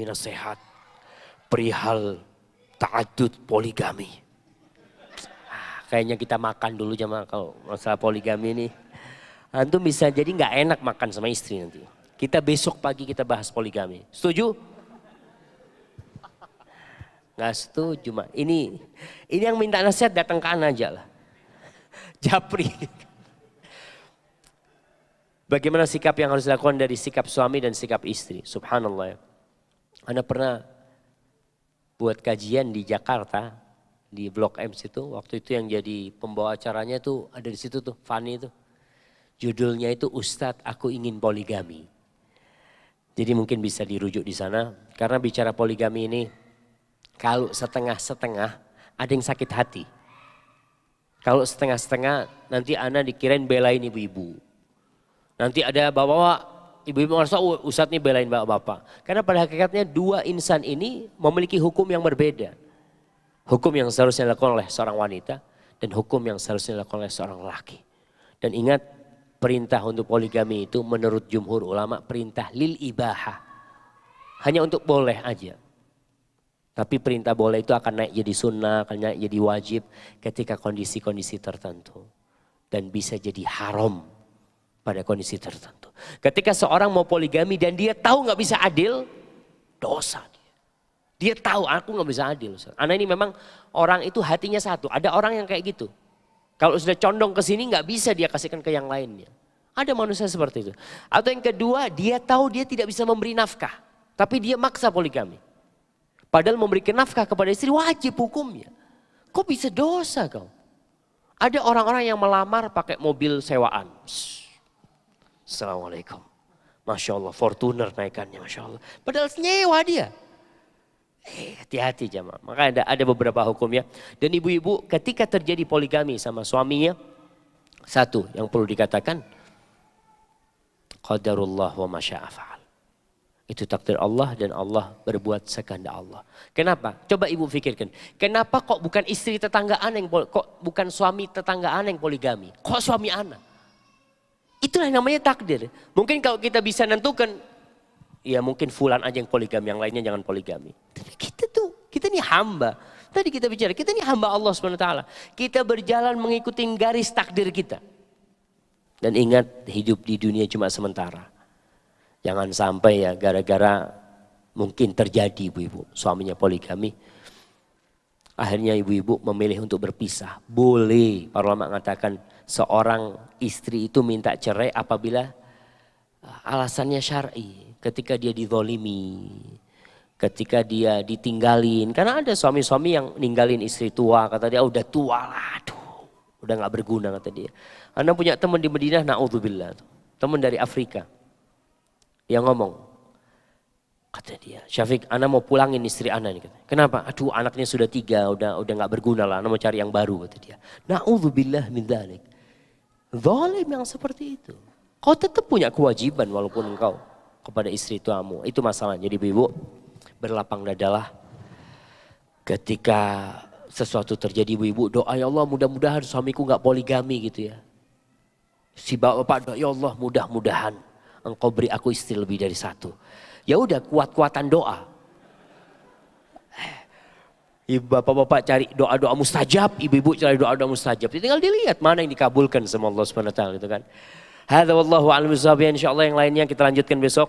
nasihat perihal ta'addud poligami. Kayaknya kita makan dulu jamaah kalau masalah poligami ini. Antum bisa jadi nggak enak makan sama istri nanti. Kita besok pagi kita bahas poligami. Setuju? Nggak setuju mak. Ini yang minta nasihat datang ke ana aja lah. Japri. Bagaimana sikap yang harus dilakukan dari sikap suami dan sikap istri? Subhanallah. Ana pernah buat kajian di Jakarta, di Blok M situ. Waktu itu yang jadi pembawa acaranya tuh ada di situ tuh, Fani itu. Judulnya itu Ustadz Aku Ingin Poligami. Jadi mungkin bisa dirujuk di sana. Karena bicara poligami ini, kalau setengah-setengah ada yang sakit hati. Kalau setengah-setengah nanti ana dikirain belain ibu-ibu. Nanti ada bapak-bapak, ibu-ibu merasa Ustadz nih belain bapak-bapak. Karena pada hakikatnya dua insan ini memiliki hukum yang berbeda. Hukum yang seharusnya dilakukan oleh seorang wanita dan hukum yang seharusnya dilakukan oleh seorang laki. Dan ingat, perintah untuk poligami itu menurut jumhur ulama perintah lil ibahah. Hanya untuk boleh aja. Tapi perintah boleh itu akan naik jadi sunnah, akan naik jadi wajib ketika kondisi-kondisi tertentu. Dan bisa jadi haram pada kondisi tertentu. Ketika seorang mau poligami dan dia tahu nggak bisa adil, dosa dia. Dia tahu aku nggak bisa adil. Anak ini memang orang itu hatinya satu. Ada orang yang kayak gitu. Kalau sudah condong ke sini nggak bisa dia kasihkan ke yang lainnya. Ada manusia seperti itu. Atau yang kedua, dia tahu dia tidak bisa memberi nafkah, tapi dia maksa poligami. Padahal memberikan nafkah kepada istri wajib hukumnya. Kok bisa dosa kau? Ada orang-orang yang melamar pakai mobil sewaan. Assalamualaikum. Masya Allah, Fortuner naikannya Masya Allah. Padahal nyewa dia. Hati-hati jamaah. Maka ada beberapa hukum ya. Dan ibu-ibu ketika terjadi poligami sama suaminya. Satu yang perlu dikatakan. Qadarullah wa masya'afa'al. Itu takdir Allah dan Allah berbuat sekehendak Allah. Kenapa? Coba ibu pikirkan. Kenapa kok bukan istri tetanggaan kok bukan suami tetanggaan yang poligami? Kok suami anak? Itulah yang namanya takdir. Mungkin kalau kita bisa nentukan, ya mungkin fulan aja yang poligami, yang lainnya jangan poligami. Tapi kita ini hamba. Tadi kita bicara, kita ini hamba Allah SWT. Kita berjalan mengikuti garis takdir kita. Dan ingat, hidup di dunia cuma sementara. Jangan sampai ya gara-gara mungkin terjadi ibu-ibu, suaminya poligami. Akhirnya ibu-ibu memilih untuk berpisah. Boleh, para ulama mengatakan seorang istri itu minta cerai apabila alasannya syar'i. Ketika dia dizolimi, ketika dia ditinggalin. Karena ada suami-suami yang ninggalin istri tua, kata dia udah tua lah, aduh, udah gak berguna kata dia. Anda punya teman di Madinah, na'udzubillah, teman dari Afrika. Yang ngomong, kata dia, Syafiq, ana mau pulangin istri ana nih. Kenapa? Aduh, anaknya sudah 3, udah nggak berguna lah. Ana mau cari yang baru, kata dia. Na'udzubillah min dzalik. Zalim yang seperti itu. Kau tetap punya kewajiban walaupun engkau kepada istri tuamu. Itu masalahnya. Jadi ibu berlapang dadalah ketika sesuatu terjadi ibu doa ya Allah mudah-mudahan suamiku nggak poligami gitu ya. Si bapak doa ya Allah mudah-mudahan engkau beri aku istri lebih dari 1. Ya udah kuat-kuatan doa. Bapak-bapak cari doa-doa mustajab, ibu-ibu cari doa-doa mustajab. Tinggal dilihat mana yang dikabulkan sama Allah Subhanahu wa taala gitu kan. Hadza wallahu a'lam bishawab. Insyaallah yang lainnya kita lanjutkan besok.